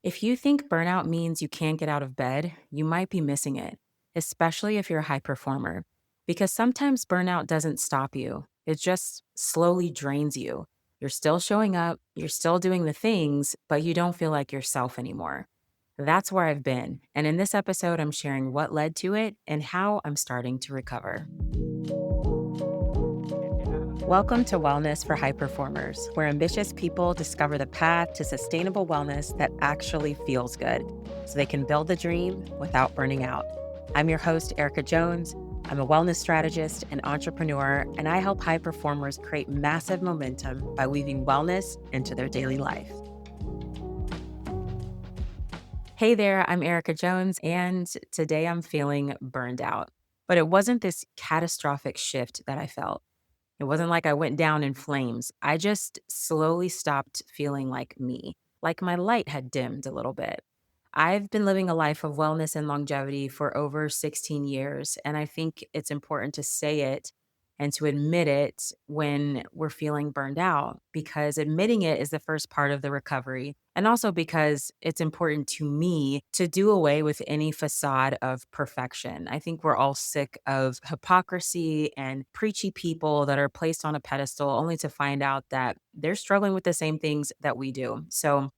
If you think burnout means you can't get out of bed, you might be missing it, especially if you're a high performer. Because sometimes burnout doesn't stop you, it just slowly drains you. You're still showing up, you're still doing the things, but you don't feel like yourself anymore. That's where I've been. And in this episode, I'm sharing what led to it and how I'm starting to recover. Welcome to Wellness for High Performers, where ambitious people discover the path to sustainable wellness that actually feels good so they can build the dream without burning out. I'm your host, Erica Jones. I'm a wellness strategist and entrepreneur, and I help high performers create massive momentum by weaving wellness into their daily life. Hey there, I'm Erica Jones, and today I'm feeling burned out. But it wasn't this catastrophic shift that I felt. It wasn't like I went down in flames. I just slowly stopped feeling like me, like my light had dimmed a little bit. I've been living a life of wellness and longevity for over 16 years, and I think it's important to say it and to admit it when we're feeling burned out because admitting it is the first part of the recovery. And also because it's important to me to do away with any facade of perfection. I think we're all sick of hypocrisy and preachy people that are placed on a pedestal only to find out that they're struggling with the same things that we do. So,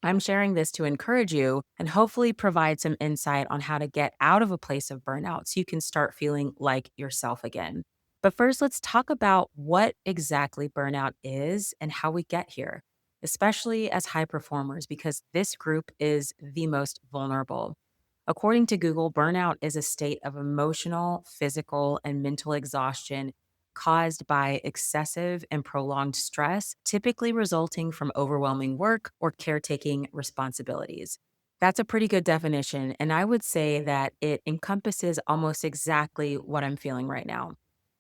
I'm sharing this to encourage you and hopefully provide some insight on how to get out of a place of burnout so you can start feeling like yourself again. But first, let's talk about what exactly burnout is and how we get here, especially as high performers, because this group is the most vulnerable. According to Google, burnout is a state of emotional, physical, and mental exhaustion caused by excessive and prolonged stress, typically resulting from overwhelming work or caretaking responsibilities. That's a pretty good definition, and I would say that it encompasses almost exactly what I'm feeling right now.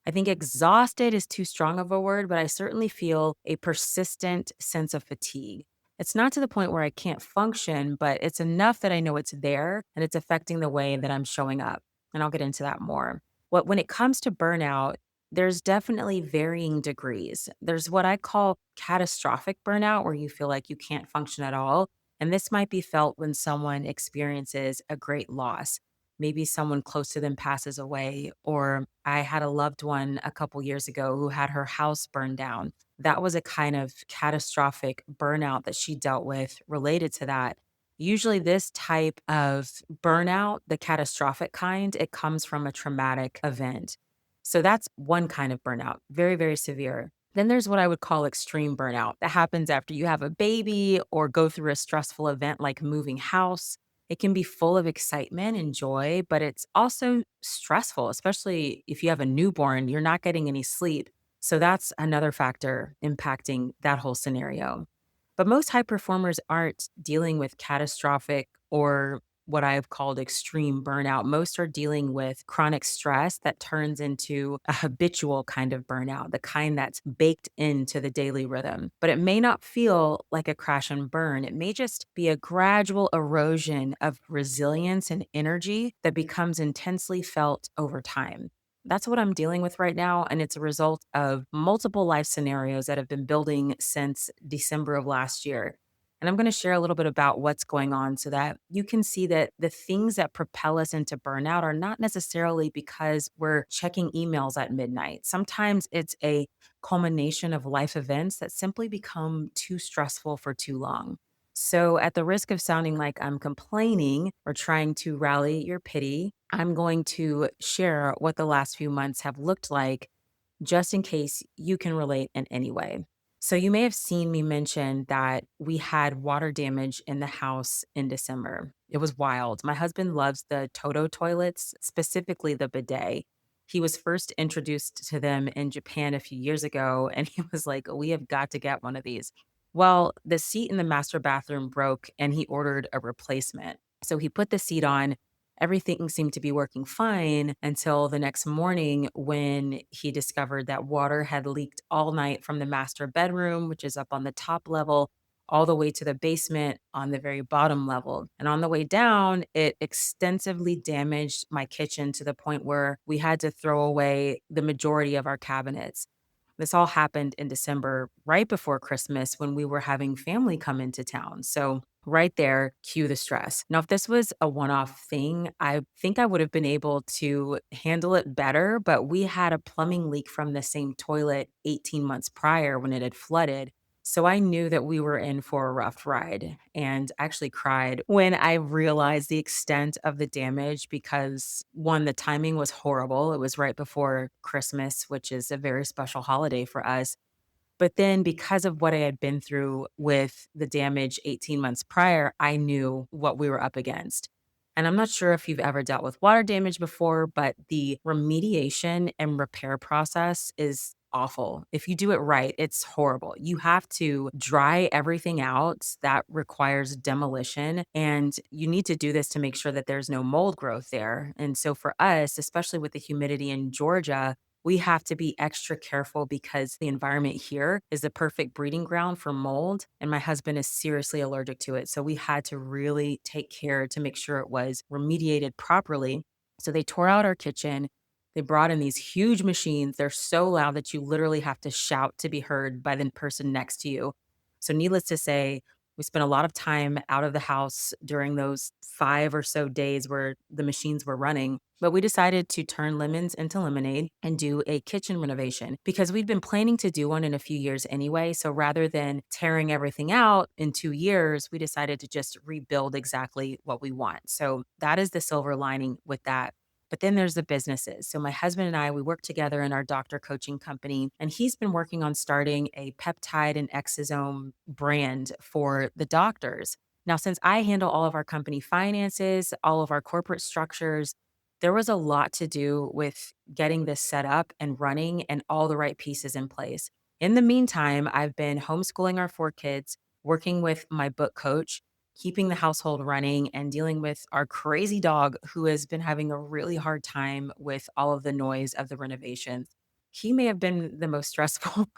I think exhausted is too strong of a word, but I certainly feel a persistent sense of fatigue. It's not to the point where I can't function, but it's enough that I know it's there and it's affecting the way that I'm showing up. And I'll get into that more. When it comes to burnout, there's definitely varying degrees. There's what I call catastrophic burnout, where you feel like you can't function at all. And this might be felt when someone experiences a great loss. Maybe someone close to them passes away, or I had a loved one a couple years ago who had her house burned down. That was a kind of catastrophic burnout that she dealt with related to that. Usually, this type of burnout, the catastrophic kind, it comes from a traumatic event. So that's one kind of burnout, very, very severe. Then there's what I would call extreme burnout that happens after you have a baby or go through a stressful event like moving house. It can be full of excitement and joy, but it's also stressful, especially if you have a newborn, you're not getting any sleep. So that's another factor impacting that whole scenario. But most high performers aren't dealing with catastrophic or what I've called extreme burnout. Most are dealing with chronic stress that turns into a habitual kind of burnout, the kind that's baked into the daily rhythm. But it may not feel like a crash and burn. It may just be a gradual erosion of resilience and energy that becomes intensely felt over time. That's what I'm dealing with right now. And it's a result of multiple life scenarios that have been building since December of last year. And I'm going to share a little bit about what's going on so that you can see that the things that propel us into burnout are not necessarily because we're checking emails at midnight. Sometimes it's a culmination of life events that simply become too stressful for too long. So, at the risk of sounding like I'm complaining or trying to rally your pity, I'm going to share what the last few months have looked like just in case you can relate in any way. So, you may have seen me mention that we had water damage in the house in December. It was wild. My husband loves the Toto toilets, specifically the bidet. He was first introduced to them in Japan a few years ago, and he was like, "We have got to get one of these." Well, the seat in the master bathroom broke, and he ordered a replacement. So he put the seat on. Everything seemed to be working fine until the next morning when he discovered that water had leaked all night from the master bedroom, which is up on the top level, all the way to the basement on the very bottom level. And on the way down, it extensively damaged my kitchen to the point where we had to throw away the majority of our cabinets. This all happened in December, right before Christmas, when we were having family come into town. So, right there, cue the stress. Now, if this was a one off thing, I think I would have been able to handle it better. But we had a plumbing leak from the same toilet 18 months prior when it had flooded. So I knew that we were in for a rough ride and actually cried when I realized the extent of the damage because one, the timing was horrible. It was right before Christmas, which is a very special holiday for us. But then because of what I had been through with the damage 18 months prior, I knew what we were up against. And I'm not sure if you've ever dealt with water damage before, but the remediation and repair process is awful. If you do it right, it's horrible. You have to dry everything out that requires demolition. And you need to do this to make sure that there's no mold growth there. And so for us, especially with the humidity in Georgia, we have to be extra careful because the environment here is the perfect breeding ground for mold. And my husband is seriously allergic to it. So we had to really take care to make sure it was remediated properly. So they tore out our kitchen. They brought in these huge machines. They're so loud that you literally have to shout to be heard by the person next to you. So, needless to say, we spent a lot of time out of the house during those 5 or so days where the machines were running, but we decided to turn lemons into lemonade and do a kitchen renovation because we'd been planning to do one in a few years anyway. So rather than tearing everything out in 2 years, we decided to just rebuild exactly what we want. So that is the silver lining with that. But then there's the businesses. So my husband and I, we work together in our doctor coaching company, and he's been working on starting a peptide and exosome brand for the doctors. Now, since I handle all of our company finances, all of our corporate structures, there was a lot to do with getting this set up and running and all the right pieces in place. In the meantime, I've been homeschooling our 4 kids, working with my book coach, keeping the household running, and dealing with our crazy dog who has been having a really hard time with all of the noise of the renovations. He may have been the most stressful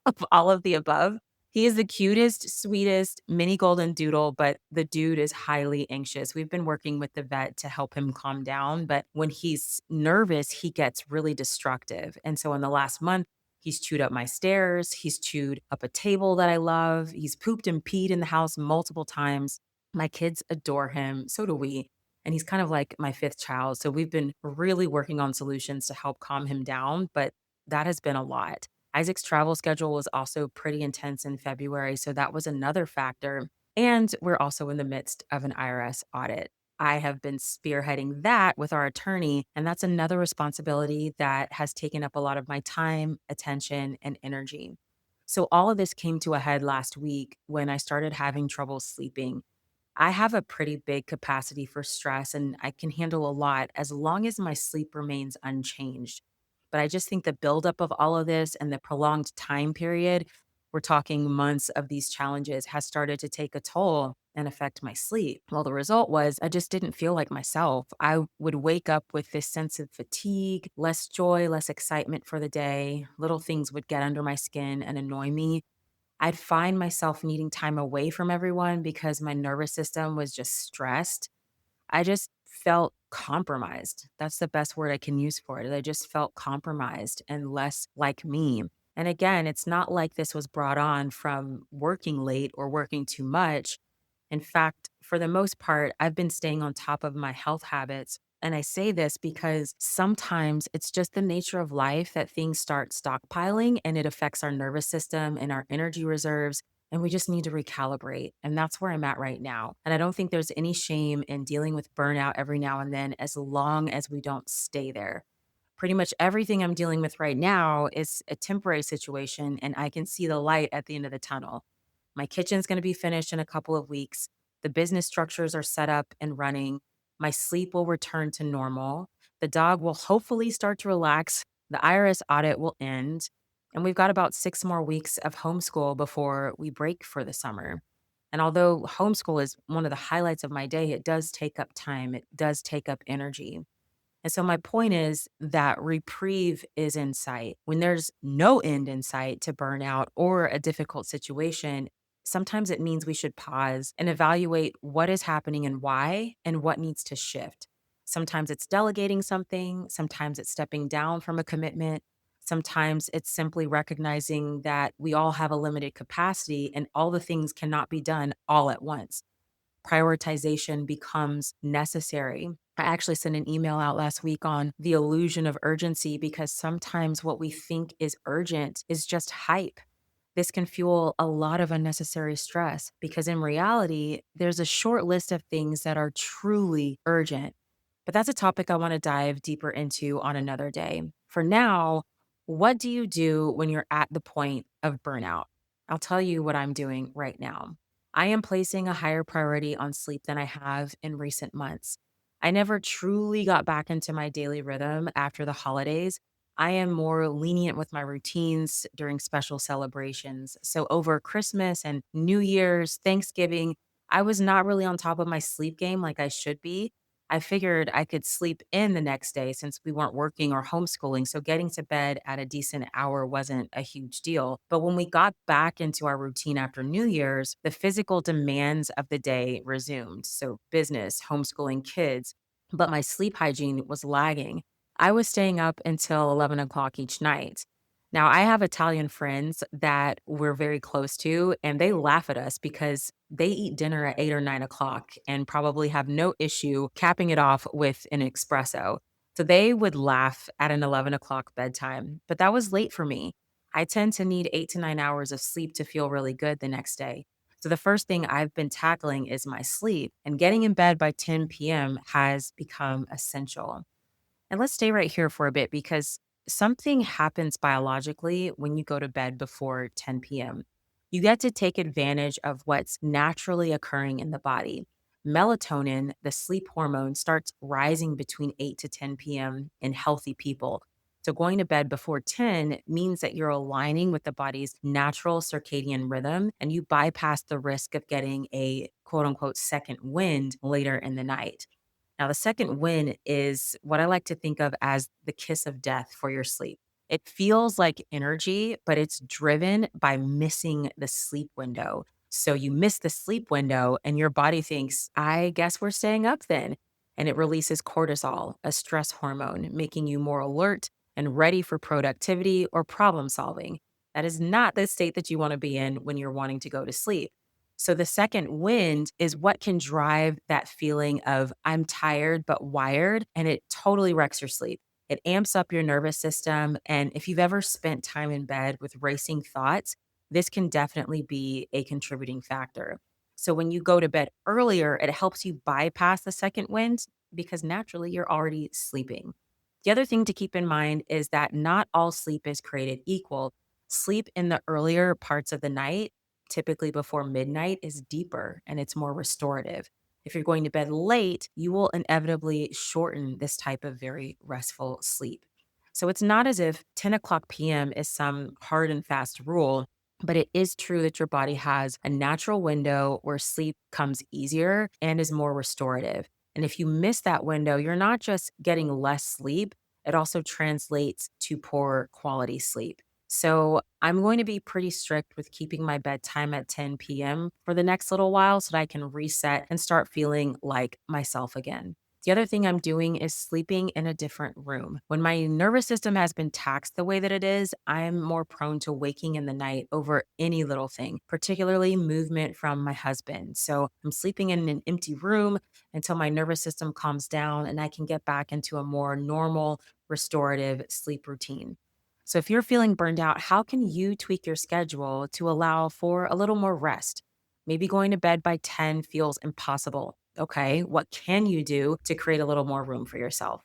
of all of the above. He is the cutest, sweetest mini golden doodle, but the dude is highly anxious. We've been working with the vet to help him calm down, but when he's nervous, he gets really destructive. And so in the last month, he's chewed up my stairs, he's chewed up a table that I love, he's pooped and peed in the house multiple times. My kids adore him, so do we. And he's kind of like my fifth child. So we've been really working on solutions to help calm him down, but that has been a lot. Isaac's travel schedule was also pretty intense in February, so that was another factor. And we're also in the midst of an IRS audit. I have been spearheading that with our attorney, and that's another responsibility that has taken up a lot of my time, attention, and energy. So, all of this came to a head last week when I started having trouble sleeping. I have a pretty big capacity for stress and I can handle a lot as long as my sleep remains unchanged. But I just think the buildup of all of this and the prolonged time period, we're talking months of these challenges, has started to take a toll and affect my sleep. Well, the result was I just didn't feel like myself. I would wake up with this sense of fatigue, less joy, less excitement for the day. Little things would get under my skin and annoy me. I'd find myself needing time away from everyone because my nervous system was just stressed. I just felt compromised. That's the best word I can use for it. I just felt compromised and less like me. And again, it's not like this was brought on from working late or working too much. In fact, for the most part, I've been staying on top of my health habits. And I say this because sometimes it's just the nature of life that things start stockpiling and it affects our nervous system and our energy reserves. And we just need to recalibrate. And that's where I'm at right now. And I don't think there's any shame in dealing with burnout every now and then as long as we don't stay there. Pretty much everything I'm dealing with right now is a temporary situation, and I can see the light at the end of the tunnel. My kitchen's going to be finished in a couple of weeks. The business structures are set up and running. My sleep will return to normal. The dog will hopefully start to relax. The IRS audit will end. And we've got about 6 more weeks of homeschool before we break for the summer. And although homeschool is one of the highlights of my day, it does take up time, it does take up energy. And so my point is that reprieve is in sight. When there's no end in sight to burnout or a difficult situation, sometimes it means we should pause and evaluate what is happening and why and what needs to shift. Sometimes it's delegating something, sometimes it's stepping down from a commitment, Sometimes it's simply recognizing that we all have a limited capacity and all the things cannot be done all at once. Prioritization becomes necessary. I actually sent an email out last week on the illusion of urgency because sometimes what we think is urgent is just hype. This can fuel a lot of unnecessary stress because in reality, there's a short list of things that are truly urgent. But that's a topic I want to dive deeper into on another day. For now, what do you do when you're at the point of burnout? I'll tell you what I'm doing right now. I am placing a higher priority on sleep than I have in recent months. I never truly got back into my daily rhythm after the holidays. I am more lenient with my routines during special celebrations. So over Christmas and New Year's, Thanksgiving, I was not really on top of my sleep game like I should be. I figured I could sleep in the next day since we weren't working or homeschooling. So getting to bed at a decent hour wasn't a huge deal. But when we got back into our routine after New Year's, the physical demands of the day resumed. So business, homeschooling kids, but my sleep hygiene was lagging. I was staying up until 11 o'clock each night. Now, I have Italian friends that we're very close to, and they laugh at us because they eat dinner at 8 or 9 o'clock and probably have no issue capping it off with an espresso. So they would laugh at an 11 o'clock bedtime, but that was late for me. I tend to need 8 to 9 hours of sleep to feel really good the next day. So the first thing I've been tackling is my sleep, and getting in bed by 10 p.m. has become essential. And let's stay right here for a bit because something happens biologically when you go to bed before 10 p.m. You get to take advantage of what's naturally occurring in the body. Melatonin, the sleep hormone, starts rising between 8 to 10 p.m. in healthy people. So, going to bed before 10 means that you're aligning with the body's natural circadian rhythm and you bypass the risk of getting a quote unquote second wind later in the night. Now, the second win is what I like to think of as the kiss of death for your sleep. It feels like energy, but it's driven by missing the sleep window. So you miss the sleep window, and your body thinks, I guess we're staying up then. And it releases cortisol, a stress hormone, making you more alert and ready for productivity or problem solving. That is not the state that you want to be in when you're wanting to go to sleep. So the second wind is what can drive that feeling of I'm tired but wired, and it totally wrecks your sleep. It amps up your nervous system. And if you've ever spent time in bed with racing thoughts, this can definitely be a contributing factor. So when you go to bed earlier, it helps you bypass the second wind because naturally you're already sleeping. The other thing to keep in mind is that not all sleep is created equal. Sleep in the earlier parts of the night, typically before midnight, is deeper and it's more restorative. If you're going to bed late, you will inevitably shorten this type of very restful sleep. So it's not as if 10 o'clock p.m. is some hard and fast rule, but it is true that your body has a natural window where sleep comes easier and is more restorative. And if you miss that window, you're not just getting less sleep, it also translates to poor quality sleep. So I'm going to be pretty strict with keeping my bedtime at 10 p.m. for the next little while so that I can reset and start feeling like myself again. The other thing I'm doing is sleeping in a different room. When my nervous system has been taxed the way that it is, I'm more prone to waking in the night over any little thing, particularly movement from my husband. So I'm sleeping in an empty room until my nervous system calms down and I can get back into a more normal, restorative sleep routine. So, if you're feeling burned out, how can you tweak your schedule to allow for a little more rest? Maybe going to bed by 10 feels impossible. Okay, what can you do to create a little more room for yourself?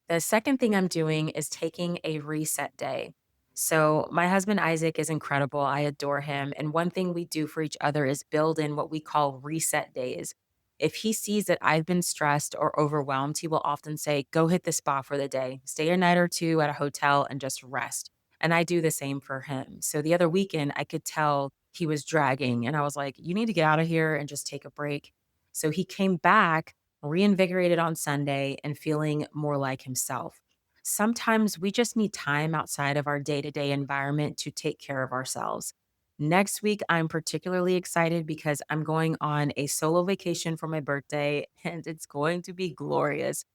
The second thing I'm doing is taking a reset day. So, my husband Isaac is incredible. I adore him. And one thing we do for each other is build in what we call reset days. If he sees that I've been stressed or overwhelmed, he will often say, Go hit the spa for the day, stay a night or two at a hotel and just rest. And I do the same for him. So, the other weekend, I could tell he was dragging. And I was like, You need to get out of here and just take a break. So, he came back reinvigorated on Sunday and feeling more like himself. Sometimes we just need time outside of our day to day environment to take care of ourselves. Next week, I'm particularly excited because I'm going on a solo vacation for my birthday and it's going to be glorious.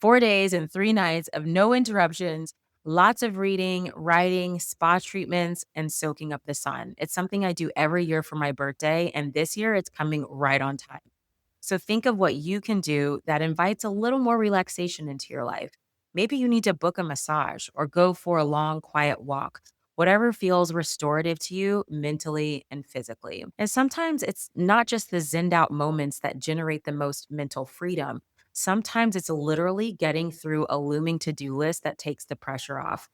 4 days and 3 nights of no interruptions. Lots of reading, writing, spa treatments, and soaking up the sun. It's something I do every year for my birthday, and this year it's coming right on time. So think of what you can do that invites a little more relaxation into your life. Maybe you need to book a massage or go for a long, quiet walk. Whatever feels restorative to you mentally and physically. And sometimes it's not just the zenned out moments that generate the most mental freedom. Sometimes it's literally getting through a looming to do list that takes the pressure off.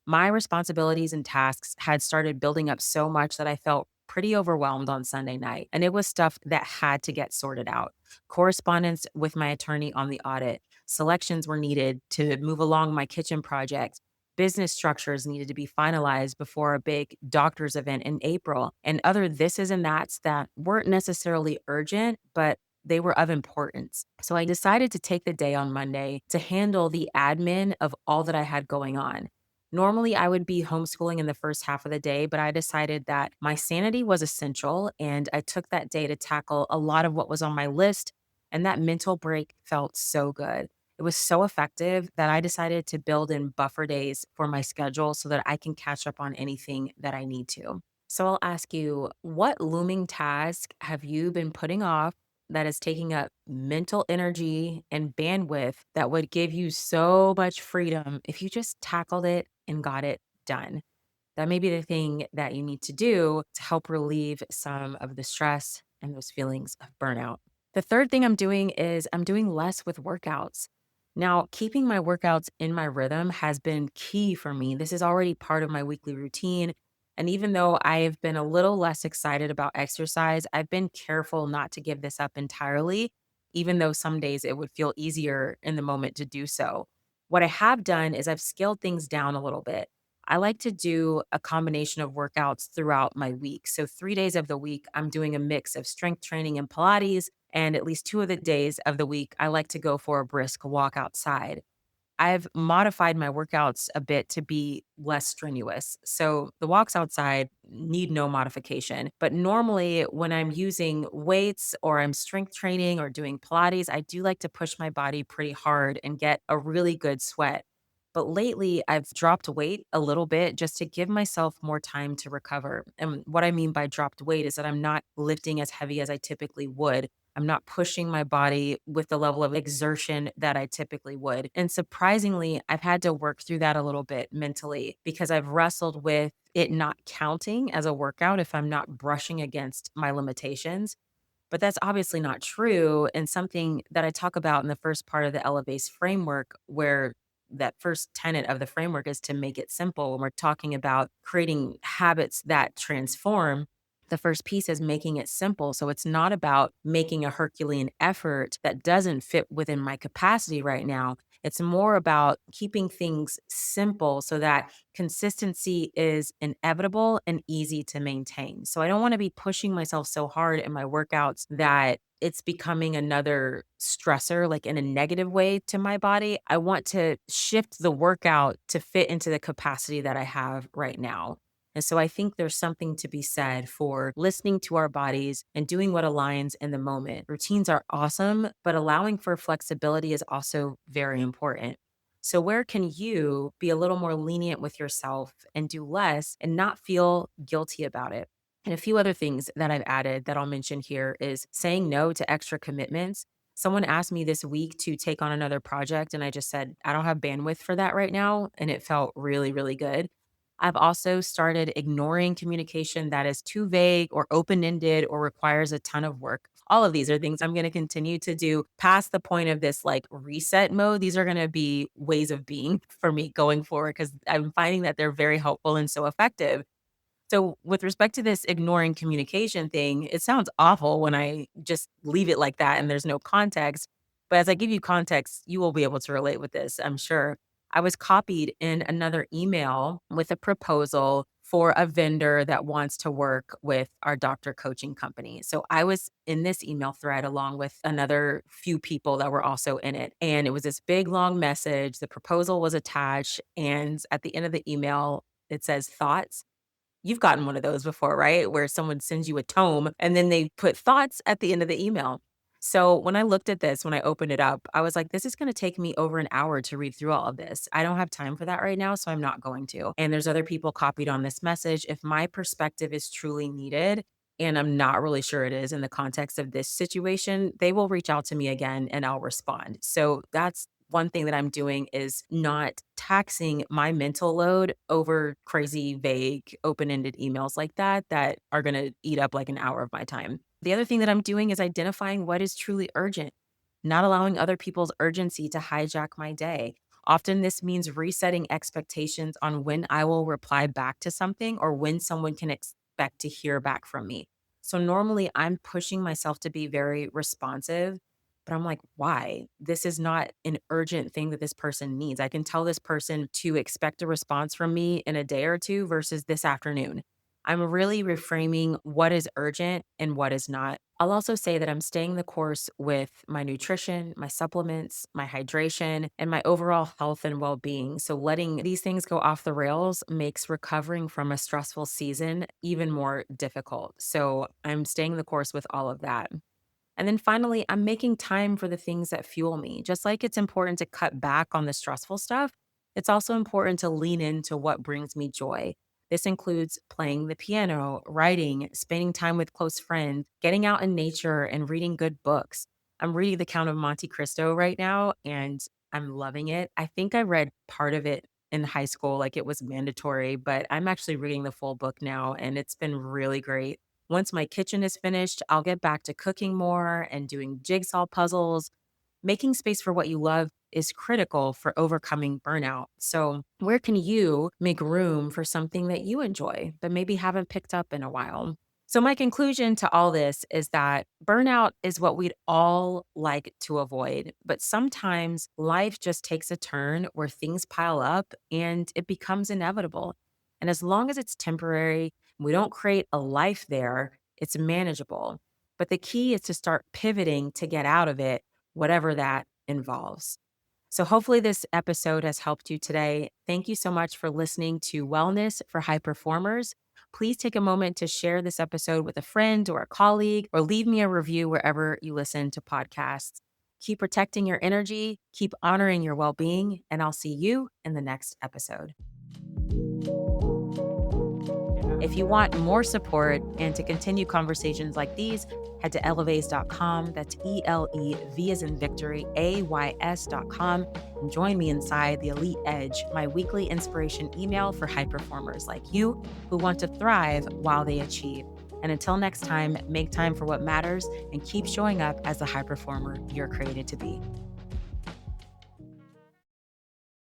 My responsibilities and tasks had started building up so much that I felt pretty overwhelmed on Sunday night. And it was stuff that had to get sorted out. Correspondence with my attorney on the audit, selections were needed to move along my kitchen project. Business structures needed to be finalized before a big doctor's event in April, and other thises and that's that weren't necessarily urgent, but they were of importance. So I decided to take the day on Monday to handle the admin of all that I had going on. Normally, I would be homeschooling in the first half of the day, but I decided that my sanity was essential. And I took that day to tackle a lot of what was on my list. And that mental break felt so good. It was so effective that I decided to build in buffer days for my schedule so that I can catch up on anything that I need to. So I'll ask you, what looming task have you been putting off that is taking up mental energy and bandwidth that would give you so much freedom if you just tackled it and got it done? That may be the thing that you need to do to help relieve some of the stress and those feelings of burnout. The third thing I'm doing is I'm doing less with workouts. Now, keeping my workouts in my rhythm has been key for me. This is already part of my weekly routine. And even though I've been a little less excited about exercise, I've been careful not to give this up entirely, even though some days it would feel easier in the moment to do so. What I have done is I've scaled things down a little bit. I like to do a combination of workouts throughout my week. So, 3 days of the week, I'm doing a mix of strength training and Pilates. And at least 2 of the days of the week, I like to go for a brisk walk outside. I've modified my workouts a bit to be less strenuous. So the walks outside need no modification. But normally, when I'm using weights or I'm strength training or doing Pilates, I do like to push my body pretty hard and get a really good sweat. But lately, I've dropped weight a little bit just to give myself more time to recover. And what I mean by dropped weight is that I'm not lifting as heavy as I typically would. I'm not pushing my body with the level of exertion that I typically would. And surprisingly, I've had to work through that a little bit mentally because I've wrestled with it not counting as a workout if I'm not brushing against my limitations. But that's obviously not true. And something that I talk about in the first part of the Elevate framework, where that first tenet of the framework is to make it simple. When we're talking about creating habits that transform, the first piece is making it simple. So it's not about making a Herculean effort that doesn't fit within my capacity right now. It's more about keeping things simple so that consistency is inevitable and easy to maintain. So I don't want to be pushing myself so hard in my workouts that it's becoming another stressor, like in a negative way to my body. I want to shift the workout to fit into the capacity that I have right now. And so I think there's something to be said for listening to our bodies and doing what aligns in the moment. Routines are awesome, but allowing for flexibility is also very important. So, where can you be a little more lenient with yourself and do less and not feel guilty about it? And a few other things that I've added that I'll mention here is saying no to extra commitments. Someone asked me this week to take on another project, and I just said, I don't have bandwidth for that right now. And it felt really, really good. I've also started ignoring communication that is too vague or open ended or requires a ton of work. All of these are things I'm going to continue to do past the point of this like reset mode. These are going to be ways of being for me going forward because I'm finding that they're very helpful and so effective. So, with respect to this ignoring communication thing, it sounds awful when I just leave it like that and there's no context. But as I give you context, you will be able to relate with this, I'm sure. I was copied in another email with a proposal for a vendor that wants to work with our doctor coaching company. So I was in this email thread along with another few people that were also in it. And it was this big long message. The proposal was attached. And at the end of the email, it says thoughts. You've gotten one of those before, right? Where someone sends you a tome and then they put thoughts at the end of the email. So when I looked at this, when I opened it up, I was like, this is going to take me over an hour to read through all of this. I don't have time for that right now, so I'm not going to. And there's other people copied on this message. If my perspective is truly needed, and I'm not really sure it is in the context of this situation, they will reach out to me again and I'll respond. So that's one thing that I'm doing is not taxing my mental load over crazy, vague, open ended emails like that are going to eat up like an hour of my time. The other thing that I'm doing is identifying what is truly urgent, not allowing other people's urgency to hijack my day. Often, this means resetting expectations on when I will reply back to something or when someone can expect to hear back from me. So, normally, I'm pushing myself to be very responsive, but I'm like, why? This is not an urgent thing that this person needs. I can tell this person to expect a response from me in a day or two versus this afternoon. I'm really reframing what is urgent and what is not. I'll also say that I'm staying the course with my nutrition, my supplements, my hydration, and my overall health and well being. So, letting these things go off the rails makes recovering from a stressful season even more difficult. So, I'm staying the course with all of that. And then finally, I'm making time for the things that fuel me. Just like it's important to cut back on the stressful stuff, it's also important to lean into what brings me joy. This includes playing the piano, writing, spending time with close friends, getting out in nature, and reading good books. I'm reading The Count of Monte Cristo right now, and I'm loving it. I think I read part of it in high school, like it was mandatory, but I'm actually reading the full book now, and it's been really great. Once my kitchen is finished, I'll get back to cooking more and doing jigsaw puzzles. Making space for what you love is critical for overcoming burnout. So, where can you make room for something that you enjoy, but maybe haven't picked up in a while? So, my conclusion to all this is that burnout is what we'd all like to avoid, but sometimes life just takes a turn where things pile up and it becomes inevitable. And as long as it's temporary, we don't create a life there, it's manageable. But the key is to start pivoting to get out of it, whatever that involves. So, hopefully, this episode has helped you today. Thank you so much for listening to Wellness for High Performers. Please take a moment to share this episode with a friend or a colleague, or leave me a review wherever you listen to podcasts. Keep protecting your energy, keep honoring your well being, and I'll see you in the next episode. If you want more support and to continue conversations like these, head to elevays.com. That's ELEV as in victory, AYS.com, and join me inside the Elite Edge, my weekly inspiration email for high performers like you who want to thrive while they achieve. And until next time, make time for what matters and keep showing up as the high performer you're created to be.